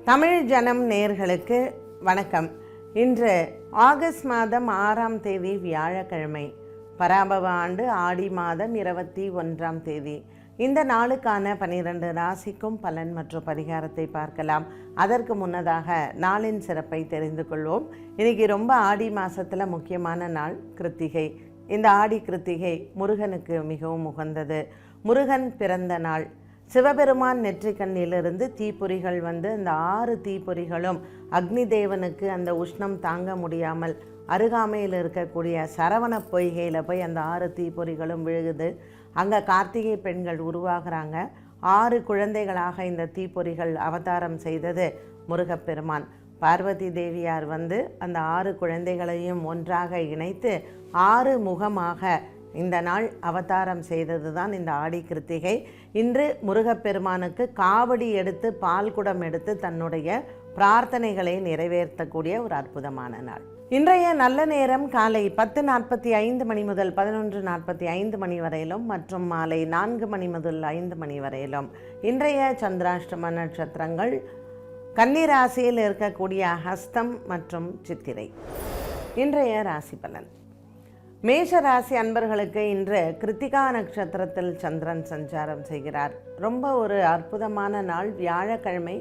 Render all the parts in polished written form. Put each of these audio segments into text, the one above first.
தமிழ் ஜனம் நேயர்களுக்கு வணக்கம். இன்று ஆகஸ்ட் மாதம் 6ஆம் தேதி வியாழக்கிழமை, பராபவ ஆண்டு ஆடி மாதம் 21ஆம் தேதி. இந்த நாளுக்கான 12 ராசிக்கும் பலன் மற்றும் பரிகாரத்தை பார்க்கலாம். அதற்கு முன்னதாக நாளின் சிறப்பை தெரிந்து கொள்வோம். இன்னைக்கு ரொம்ப ஆடி மாதத்தில் முக்கியமான நாள் கிருத்திகை. இந்த ஆடி கிருத்திகை முருகனுக்கு மிகவும் உகந்தது. முருகன் பிறந்த நாள். சிவபெருமான் நெற்றிக்கண்ணிலிருந்து தீப்பொறிகள் வந்து அந்த 6 தீப்பொறிகளும் அக்னி தேவனுக்கு அந்த உஷ்ணம் தாங்க முடியாமல் அருகாமையில் இருக்கக்கூடிய சரவண பொய்கையில் போய் அந்த 6 தீப்பொறிகளும் விழுகுது. அங்கே கார்த்திகை பெண்கள் உருவாகிறாங்க. 6 குழந்தைகளாக இந்த தீப்பொறிகள் அவதாரம் செய்தது முருகப்பெருமான். பார்வதி தேவியார் வந்து அந்த 6 குழந்தைகளையும் ஒன்றாக இணைத்து 6 முகமாக இந்த நாள் அவதாரம் செய்தது தான் இந்த ஆடி கிருத்திகை. இன்று முருகப்பெருமானுக்கு காவடி எடுத்து பால் குடம் எடுத்து தன்னுடைய பிரார்த்தனைகளை நிறைவேற்றக்கூடிய ஒரு அற்புதமான நாள். இன்றைய நல்ல நேரம் காலை 10:45 மணி முதல் 11:45 மணி வரையிலும் மற்றும் மாலை 4 மணி முதல் 5 மணி வரையிலும். இன்றைய சந்திராஷ்டம நட்சத்திரங்கள் கன்னி ராசியில் இருக்கக்கூடிய ஹஸ்தம் மற்றும் சித்திரை. இன்றைய ராசி பலன். மேஷ ராசி அன்பர்களுக்கு இன்று கிருத்திகா நட்சத்திரத்தில் சந்திரன் சஞ்சாரம் செய்கிறார். ரொம்ப ஒரு அற்புதமான நாள், வியாழக்கிழமை.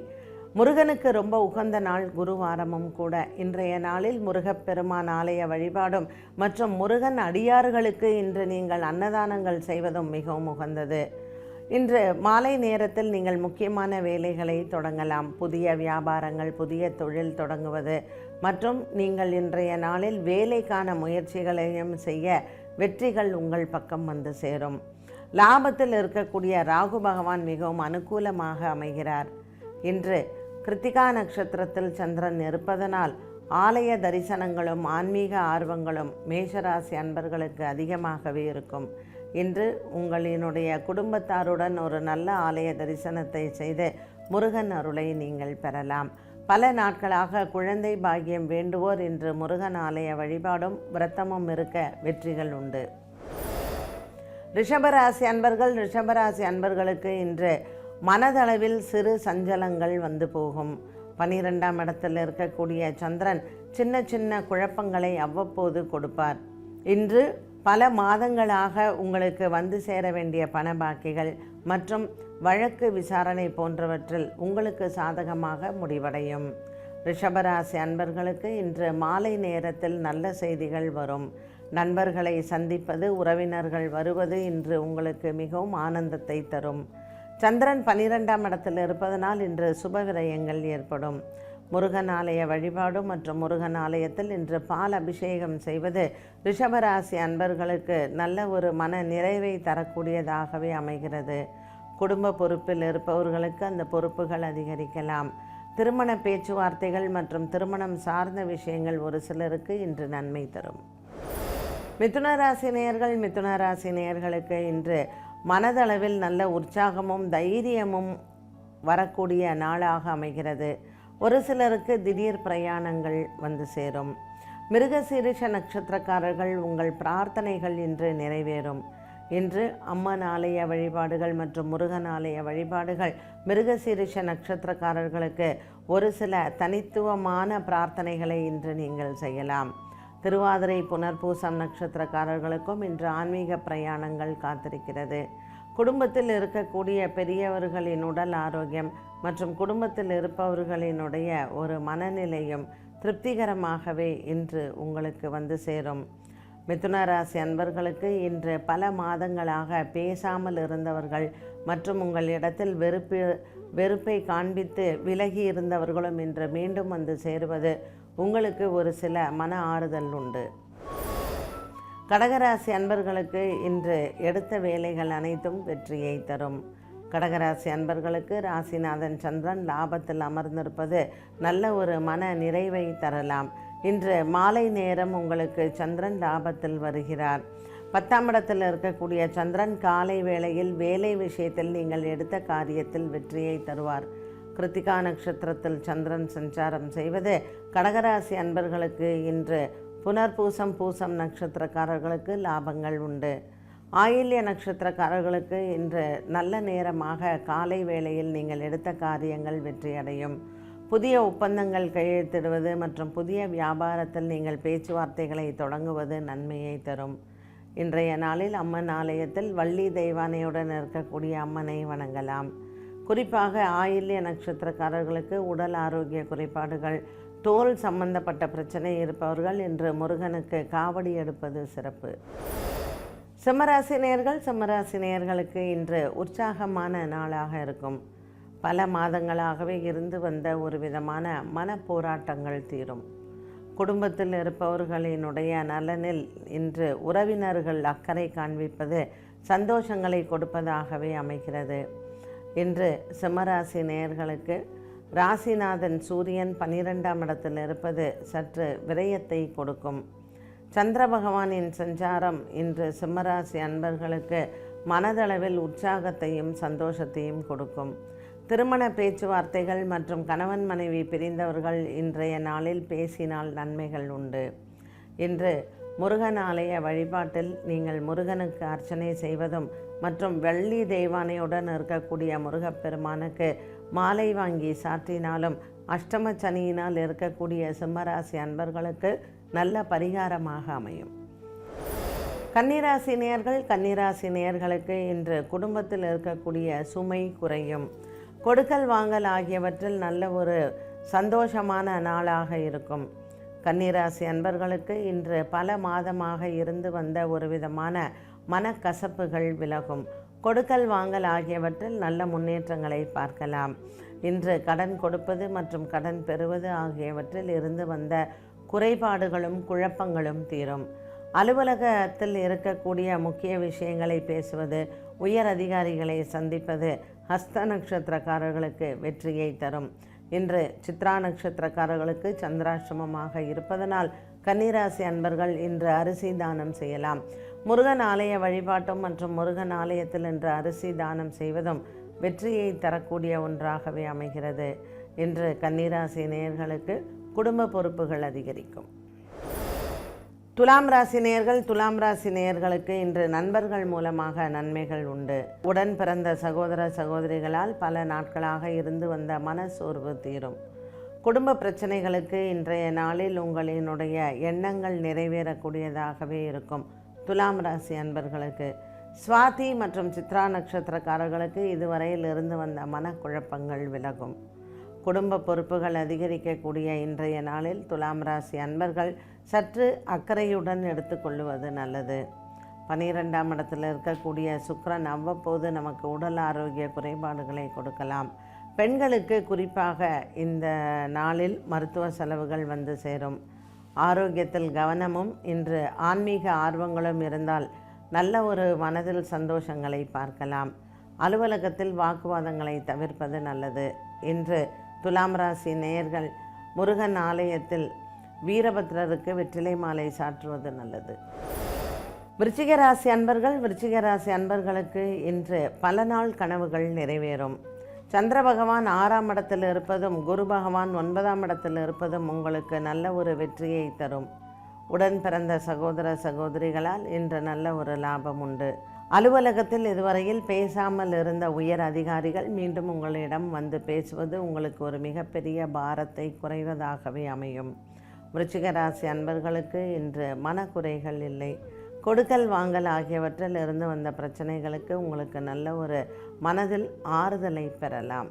முருகனுக்கு ரொம்ப உகந்த நாள், குருவாரமும் கூட. இன்றைய நாளில் முருகப்பெருமான் ஆலய வழிபாடும் மற்றும் முருகன் அடியார்களுக்கு இன்று நீங்கள் அன்னதானங்கள் செய்வதும் மிகவும் உகந்தது. இன்று மாலை நேரத்தில் நீங்கள் முக்கியமான வேலைகளை தொடங்கலாம். புதிய வியாபாரங்கள், புதிய தொழில் தொடங்குவது மற்றும் நீங்கள் இன்றைய நாளில் வேலைக்கான முயற்சிகளையும் செய்ய வெற்றிகள் உங்கள் பக்கம் வந்து சேரும். லாபத்தில் இருக்கக்கூடிய ராகு பகவான் மிகவும் அனுகூலமாக அமைகிறார். இன்று கிருத்திகா நட்சத்திரத்தில் சந்திரன் இருப்பதனால் ஆலய தரிசனங்களும் ஆன்மீக ஆர்வங்களும் மேஷராசி அன்பர்களுக்கு அதிகமாகவே இருக்கும். இன்று உங்களினுடைய குடும்பத்தாருடன் ஒரு நல்ல ஆலய தரிசனத்தை செய்து முருகன் அருளை நீங்கள் பெறலாம். பல நாட்களாக குழந்தை பாக்கியம் வேண்டுவோர் இன்று முருகன் ஆலய வழிபாடும் விரதமும் இருக்க வெற்றிகள் உண்டு. ரிஷபராசி அன்பர்களுக்கு இன்று மனதளவில் சிறு சஞ்சலங்கள் வந்து போகும். 12ஆம் இடத்தில் இருக்கக்கூடிய சந்திரன் சின்ன சின்ன குழப்பங்களை அவ்வப்போது கொடுப்பார். இன்று பல மாதங்களாக உங்களுக்கு வந்து சேர வேண்டிய பண பாக்கிகள் மற்றும் வழக்கு விசாரணை போன்றவற்றில் உங்களுக்கு சாதகமாக முடிவடையும். ரிஷபராசி அன்பர்களுக்கு இன்று மாலை நேரத்தில் நல்ல செய்திகள் வரும். நண்பர்களை சந்திப்பது, உறவினர்கள் வருவது இன்று உங்களுக்கு மிகவும் ஆனந்தத்தை தரும். சந்திரன் 12ஆம் இடத்தில் இருப்பதனால் இன்று சுப விரயங்கள் ஏற்படும். முருகன் ஆலய வழிபாடு மற்றும் முருகன் ஆலயத்தில் இன்று பால் அபிஷேகம் செய்வது ரிஷபராசி அன்பர்களுக்கு நல்ல ஒரு மன நிறைவை தரக்கூடியதாகவே அமைகிறது. குடும்ப பொறுப்பில் இருப்பவர்களுக்கு அந்த பொறுப்புகள் அதிகரிக்கலாம். திருமண பேச்சுவார்த்தைகள் மற்றும் திருமணம் சார்ந்த விஷயங்கள் ஒரு சிலருக்கு இன்று நன்மை தரும். மிதுன ராசி நேயர்களுக்கு இன்று மனதளவில் நல்ல உற்சாகமும் தைரியமும் வரக்கூடிய நாளாக அமைகிறது. ஒரு சிலருக்கு திடீர் பிரயாணங்கள் வந்து சேரும். மிருகசீரிஷ நட்சத்திரக்காரர்கள் உங்கள் பிரார்த்தனைகள் இன்று நிறைவேறும். இன்று அம்மன் ஆலய வழிபாடுகள் மற்றும் முருகன் ஆலய வழிபாடுகள் மிருகசீரிஷ நட்சத்திரக்காரர்களுக்கு ஒரு சில தனித்துவமான பிரார்த்தனைகளை இன்று நீங்கள் செய்யலாம். திருவாதிரை புனர்பூசம் நட்சத்திரக்காரர்களுக்கும் இன்று ஆன்மீக பிரயாணங்கள் காத்திருக்கிறது. குடும்பத்தில் இருக்கக்கூடிய பெரியவர்களின் உடல் ஆரோக்கியம் மற்றும் குடும்பத்தில் இருப்பவர்களினுடைய ஒரு மனநிலையும் திருப்திகரமாகவே இன்று உங்களுக்கு வந்து சேரும். மிதுன ராசி அன்பர்களுக்கு இன்று பல மாதங்களாக பேசாமல் இருந்தவர்கள் மற்றும் உங்களிடத்தில் வெறுப்பை காண்பித்து விலகி இருந்தவர்களும் இன்று மீண்டும் வந்து சேருவது உங்களுக்கு ஒரு சில மன ஆறுதல் உண்டு. கடகராசி அன்பர்களுக்கு இன்று எடுத்த வேலைகள் அனைத்தும் வெற்றியை தரும். கடகராசி அன்பர்களுக்கு ராசிநாதன் சந்திரன் லாபத்தில் அமர்ந்திருப்பது நல்ல ஒரு மன நிறைவை தரலாம். இன்று மாலை நேரம் உங்களுக்கு சந்திரன் லாபத்தில் வருகிறார். 10ஆம் இடத்தில் இருக்கக்கூடிய சந்திரன் காலை வேளையில் வேலை விஷயத்தில் நீங்கள் எடுத்த காரியத்தில் வெற்றியை தருவார். கிருத்திகா நட்சத்திரத்தில் சந்திரன் சஞ்சாரம் செய்வது கடகராசி அன்பர்களுக்கு இன்று புனர்பூசம் பூசம் நட்சத்திரக்காரர்களுக்கு லாபங்கள் உண்டு. ஆயில்ய நட்சத்திரக்காரர்களுக்கு இன்று நல்ல நேரமாக காலை வேளையில் நீங்கள் எடுத்த காரியங்கள் வெற்றியடையும். புதிய ஒப்பந்தங்கள் கையெழுத்திடுவது மற்றும் புதிய வியாபாரத்தில் நீங்கள் பேச்சுவார்த்தைகளை தொடங்குவது நன்மையை தரும். இன்றைய நாளில் அம்மன் ஆலயத்தில் வள்ளி தெய்வானையுடன் இருக்கக்கூடிய அம்மனை வணங்கலாம். குறிப்பாக ஆயில்ய நட்சத்திரக்காரர்களுக்கு உடல் ஆரோக்கிய குறைபாடுகள், தோல் சம்பந்தப்பட்ட பிரச்சனை இருப்பவர்கள் இன்று முருகனுக்கு காவடி எடுப்பது சிறப்பு. சிம்மராசினியர்களுக்கு இன்று உற்சாகமான நாளாக இருக்கும். பல மாதங்களாகவே இருந்து வந்த ஒரு விதமான மனப்போராட்டங்கள் தீரும். குடும்பத்தில் இருப்பவர்களினுடைய நலனில் இன்று உறவினர்கள் அக்கறை காண்பிப்பது சந்தோஷங்களை கொடுப்பதாகவே அமைகிறது. இன்று சிம்மராசி நேயர்களுக்கு ராசிநாதன் சூரியன் 12ஆம் இடத்தில் இருப்பது சற்று விரயத்தை கொடுக்கும். சந்திர பகவானின் சஞ்சாரம் இன்று சிம்மராசி அன்பர்களுக்கு மனதளவில் உற்சாகத்தையும் சந்தோஷத்தையும் கொடுக்கும். திருமண பேச்சுவார்த்தைகள் மற்றும் கணவன் மனைவி பிரிந்தவர்கள் இன்றைய நாளில் பேசினால் நன்மைகள் உண்டு. இன்று முருகன் ஆலய வழிபாட்டில் நீங்கள் முருகனுக்கு அர்ச்சனை செய்வதும் மற்றும் வள்ளி தெய்வானையுடன் இருக்கக்கூடிய முருகப்பெருமானுக்கு மாலை வாங்கி சாற்றினாலும் அஷ்டம சனியினால் இருக்கக்கூடிய சிம்மராசி அன்பர்களுக்கு நல்ல பரிகாரமாக அமையும். கன்னிராசி நேயர்களுக்கு இன்று குடும்பத்தில் இருக்கக்கூடிய சுமை குறையும். கொடுக்கல் வாங்கல் ஆகியவற்றில் நல்ல ஒரு சந்தோஷமான நாளாக இருக்கும். கன்னிராசி அன்பர்களுக்கு இன்று பல மாதமாக இருந்து வந்த ஒரு விதமான மனக்கசப்புகள் விலகும். கொடுக்கல் வாங்கல் ஆகியவற்றில் நல்ல முன்னேற்றங்களை பார்க்கலாம். இன்று கடன் கொடுப்பது மற்றும் கடன் பெறுவது ஆகியவற்றில் இருந்து வந்த குறைபாடுகளும் குழப்பங்களும் தீரும். அலுவலகத்தில் இருக்கக்கூடிய முக்கிய விஷயங்களை பேசுவது, உயர் அதிகாரிகளை சந்திப்பது ஹஸ்த நட்சத்திரக்காரர்களுக்கு வெற்றியை தரும். இன்று சித்ரா நட்சத்திரக்காரர்களுக்கு சந்திராஷ்டமமாக இருப்பதனால் கன்னிராசி அன்பர்கள் இன்று அரிசி தானம் செய்யலாம். முருகன் ஆலய வழிபாட்டும் மற்றும் முருகன் ஆலயத்தில் இன்று அரிசி தானம் செய்வதும் வெற்றியை தரக்கூடிய ஒன்றாகவே அமைகிறது. இன்று கன்னிராசி நேயர்களுக்கு குடும்ப பொறுப்புகள் அதிகரிக்கும். துலாம் ராசி நேயர்களுக்கு இன்று நண்பர்கள் மூலமாக நன்மைகள் உண்டு. உடன் பிறந்த சகோதர சகோதரிகளால் பல நாட்களாக இருந்து வந்த மனசோர்வு தீரும். குடும்ப பிரச்சனைகளுக்கு இன்றைய நாளில் உங்களினுடைய எண்ணங்கள் நிறைவேறக்கூடியதாகவே இருக்கும். துலாம் ராசி அன்பர்களுக்கு சுவாதி மற்றும் சித்ரா நட்சத்திரக்காரர்களுக்கு இதுவரையில் இருந்து வந்த மனக்குழப்பங்கள் விலகும். குடும்ப பொறுப்புகள் அதிகரிக்கக்கூடிய இன்றைய நாளில் துலாம் ராசி அன்பர்கள் சற்று அக்கறையுடன் எடுத்துக்கொள்வது நல்லது. 12ஆம் இடத்தில் இருக்கக்கூடிய சுக்கிரன் அவ்வப்போது நமக்கு உடல் ஆரோக்கிய குறைபாடுகளை கொடுக்கலாம். பெண்களுக்கு குறிப்பாக இந்த நாளில் மருத்துவ செலவுகள் வந்து சேரும். ஆரோக்கியத்தில் கவனமும் இன்று ஆன்மீக ஆர்வங்களும் இருந்தால் நல்ல ஒரு மனதில் சந்தோஷங்களை பார்க்கலாம். அலுவலகத்தில் வாக்குவாதங்களை தவிர்ப்பது நல்லது. இன்று துலாம் ராசி நேயர்கள் முருகன் ஆலயத்தில் வீரபத்ரருக்கு வெற்றிலை மாலை சாற்றுவது நல்லது. விருச்சிக ராசி அன்பர்களுக்கு இன்று பல நாள் கனவுகள் நிறைவேறும். சந்திர பகவான் 6ஆம் இடத்தில் இருப்பதும் குரு பகவான் 9ஆம் இடத்தில் இருப்பதும் உங்களுக்கு நல்ல ஒரு வெற்றியை தரும். உடன் பிறந்த சகோதர சகோதரிகளால் இன்று நல்ல ஒரு லாபம் உண்டு. அலுவலகத்தில் இதுவரையில் பேசாமல் இருந்த உயர் அதிகாரிகள் மீண்டும் உங்களிடம் வந்து பேசுவது உங்களுக்கு ஒரு மிகப்பெரிய பாரத்தை குறைவதாகவே அமையும். விருச்சிக ராசி அன்பர்களுக்கு இன்று மனக்குறைகள் இல்லை. கொடுக்கல் வாங்கல் ஆகியவற்றில் இருந்து வந்த பிரச்சனைகளுக்கு உங்களுக்கு நல்ல ஒரு மனதில் ஆறுதலை பெறலாம்.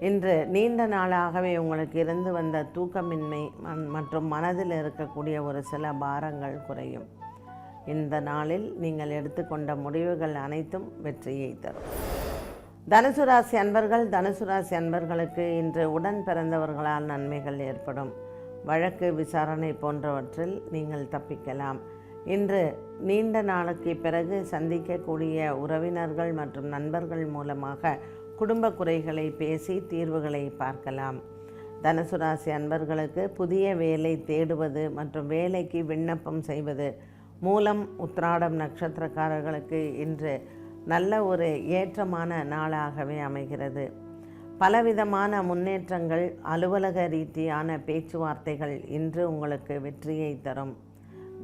இன்று நீண்ட நாளாகவே உங்களுக்கு இருந்து வந்த தூக்கமின்மை மற்றும் மனதில் இருக்கக்கூடிய ஒரு சில பாரங்கள் குறையும். இந்த நாளில் நீங்கள் எடுத்துக்கொண்ட முடிவுகள் அனைத்தும் வெற்றியை தரும். தனுசு ராசி அன்பர்களுக்கு இன்று உடன் பிறந்தவர்களால் நன்மைகள் ஏற்படும். வழக்கு விசாரணை போன்றவற்றில் நீங்கள் தப்பிக்கலாம். இன்று நீண்ட நாளுக்கு பிறகு சந்திக்கக்கூடிய உறவினர்கள் மற்றும் நண்பர்கள் மூலமாக குடும்ப குறைகளை பேசி தீர்வுகளை பார்க்கலாம். தனுசு ராசி அன்பர்களுக்கு புதிய வேலை தேடுவது மற்றும் வேலைக்கு விண்ணப்பம் செய்வது, மூலம் உத்திராடம் நட்சத்திரக்காரர்களுக்கு இன்று நல்ல ஒரு ஏற்றமான நாளாகவே அமைகிறது. பலவிதமான முன்னேற்றங்கள், அலுவலக ரீதியான பேச்சுவார்த்தைகள் இன்று உங்களுக்கு வெற்றியை தரும்.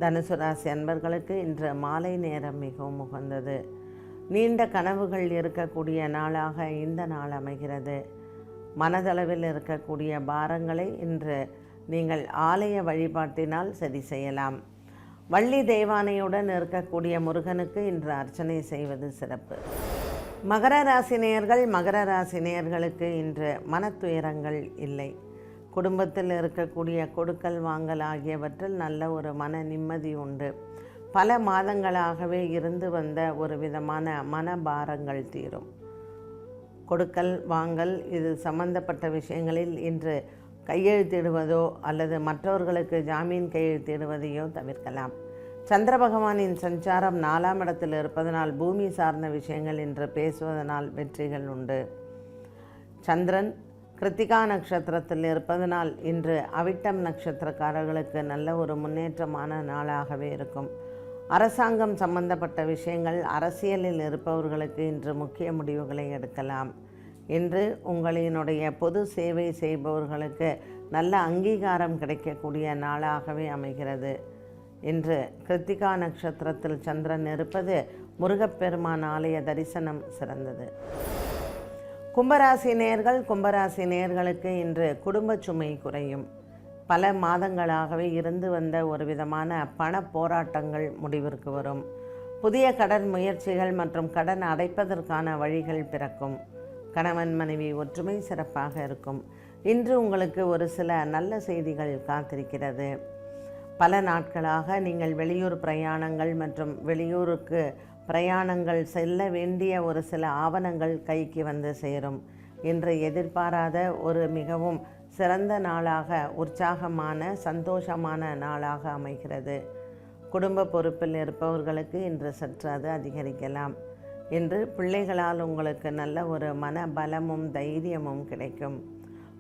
தனுசு ராசி அன்பர்களுக்கு இன்று மாலை நேரம் மிகவும் உகந்தது. நீண்ட கனவுகள் இருக்கக்கூடிய நாளாக இந்த நாள் அமைகிறது. மனதளவில் இருக்கக்கூடிய பாரங்களை இன்று நீங்கள் ஆலய வழிபாட்டினால் சரி செய்யலாம். வள்ளி தெய்வானையுடன் இருக்கக்கூடிய முருகனுக்கு இன்று அர்ச்சனை செய்வது சிறப்பு. மகர ராசி நேயர்களுக்கு இன்று மனத்துயரங்கள் இல்லை. குடும்பத்தில் இருக்கக்கூடிய கொடுக்கல் வாங்கல் ஆகியவற்றில் நல்ல ஒரு மன நிம்மதி உண்டு. பல மாதங்களாகவே இருந்து வந்த ஒரு விதமான மனபாரங்கள் தீரும். கொடுக்கல் வாங்கல் இது சம்பந்தப்பட்ட விஷயங்களில் இன்று கையெழுத்திடுவதோ அல்லது மற்றவர்களுக்கு ஜாமீன் கையெழுத்திடுவதையோ தவிர்க்கலாம். சந்திர பகவானின் சஞ்சாரம் 4ஆம் இடத்தில் இருப்பதனால் பூமி சார்ந்த விஷயங்கள் இன்று பேசுவதனால் வெற்றிகள் உண்டு. சந்திரன் கிருத்திகா நட்சத்திரத்தில் இருப்பதனால் இன்று அவிட்டம் நட்சத்திரக்காரர்களுக்கு நல்ல ஒரு முன்னேற்றமான நாளாகவே இருக்கும். அரசாங்கம் சம்பந்தப்பட்ட விஷயங்கள், அரசியலில் இருப்பவர்களுக்கு இன்று முக்கிய முடிவுகளை எடுக்கலாம். இன்று உங்களினுடைய பொது சேவை செய்பவர்களுக்கு நல்ல அங்கீகாரம் கிடைக்கக்கூடிய நாளாகவே அமைகிறது. இன்று கிருத்திகா நட்சத்திரத்தில் சந்திரன் இருப்பது முருகப்பெருமான் ஆலய தரிசனம் சிறந்தது. கும்பராசி நேயர்களுக்கு இன்று குடும்ப சுமை குறையும். பல மாதங்களாகவே இருந்து வந்த ஒரு விதமான பண போராட்டங்கள் முடிவிற்கு வரும். புதிய கடன் முயற்சிகள் மற்றும் கடன் அடைப்பதற்கான வழிகள் பிறக்கும். கணவன் மனைவி ஒற்றுமை சிறப்பாக இருக்கும். இன்று உங்களுக்கு ஒரு சில நல்ல செய்திகள் காத்திருக்கிறது. பல நாட்களாக நீங்கள் வெளியூர் பிரயாணங்கள் மற்றும் வெளியூருக்கு பிரயாணங்கள் செல்ல வேண்டிய ஒரு சில ஆவணங்கள் கைக்கு வந்து சேரும். இன்று எதிர்பாராத ஒரு மிகவும் சிறந்த நாளாக, உற்சாகமான சந்தோஷமான நாளாக அமைகிறது. குடும்ப பொறுப்பில் இருப்பவர்களுக்கு இன்று சற்று அது அதிகரிக்கலாம். இன்று பிள்ளைகளால் உங்களுக்கு நல்ல ஒரு மன பலமும் தைரியமும் கிடைக்கும்.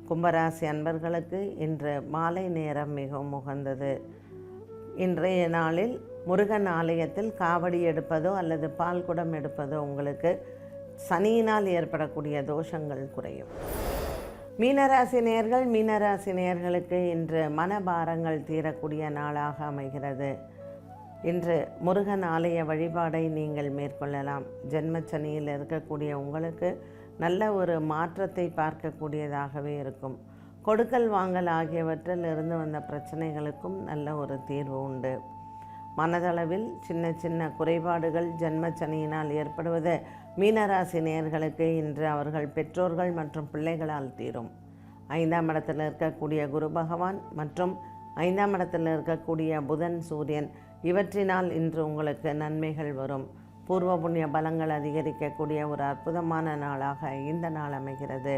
கும்பராசி அன்பர்களுக்கு இன்று மாலை நேரம் மிகவும் உகந்தது. இன்றைய நாளில் முருகன் ஆலயத்தில் காவடி எடுப்பதோ அல்லது பால் குடம் எடுப்பதோ உங்களுக்கு சனியினால் ஏற்படக்கூடிய தோஷங்கள் குறையும். மீனராசி நேயர்களுக்கு இன்று மனபாரங்கள் தீரக்கூடிய நாளாக அமைகிறது. இன்று முருகன் ஆலய வழிபாடை நீங்கள் மேற்கொள்ளலாம். ஜென்மச்சனியில் இருக்கக்கூடிய உங்களுக்கு நல்ல ஒரு மாற்றத்தை பார்க்கக்கூடியதாகவே இருக்கும். கொடுக்கல் வாங்கல் ஆகியவற்றில் இருந்து வந்த பிரச்சனைகளுக்கும் நல்ல ஒரு தீர்வு உண்டு. மனதளவில் சின்ன சின்ன குறைபாடுகள் ஜென்மச்சனியினால் ஏற்படுவது மீனராசி நேயர்களுக்கு இன்று அவர்கள் பெற்றோர்கள் மற்றும் பிள்ளைகளால் தீரும். 5ஆம் இடத்தில் இருக்கக்கூடிய குரு பகவான் மற்றும் 5ஆம் இடத்தில் இருக்கக்கூடிய புதன், சூரியன் இவற்றினால் இன்று உங்களுக்கு நன்மைகள் வரும். பூர்வ புண்ணிய பலங்கள் அதிகரிக்கக்கூடிய ஒரு அற்புதமான நாளாக இந்த நாள் அமைகிறது.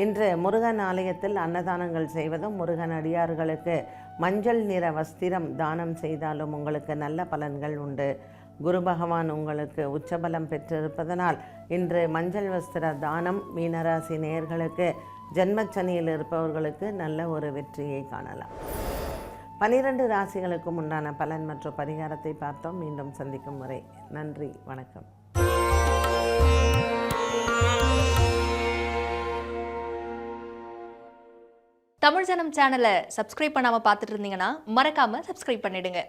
இன்று முருகன் ஆலயத்தில் அன்னதானங்கள் செய்வதும், முருகன் அடியார்களுக்கு மஞ்சள் நிற வஸ்திரம் தானம் செய்தாலும் உங்களுக்கு நல்ல பலன்கள் உண்டு. குரு பகவான் உங்களுக்கு உச்சபலம் பெற்றிருப்பதனால் இன்று மஞ்சள் வஸ்திர தானம் மீனராசி நேயர்களுக்கு ஜென்மச்சனியில் இருப்பவர்களுக்கு நல்ல ஒரு வெற்றியை காணலாம். 12 ராசிகளுக்கும் உண்டான பலன் மற்றும் பரிகாரத்தை பார்த்தோம். மீண்டும் சந்திக்கும் வரை நன்றி, வணக்கம். தமிழ் ஜனம் சேனலை சப்ஸ்கிரைப் பண்ணாமல் பார்த்துட்டு இருந்தீங்கன்னா மறக்காமல் சப்ஸ்கிரைப் பண்ணிடுங்க.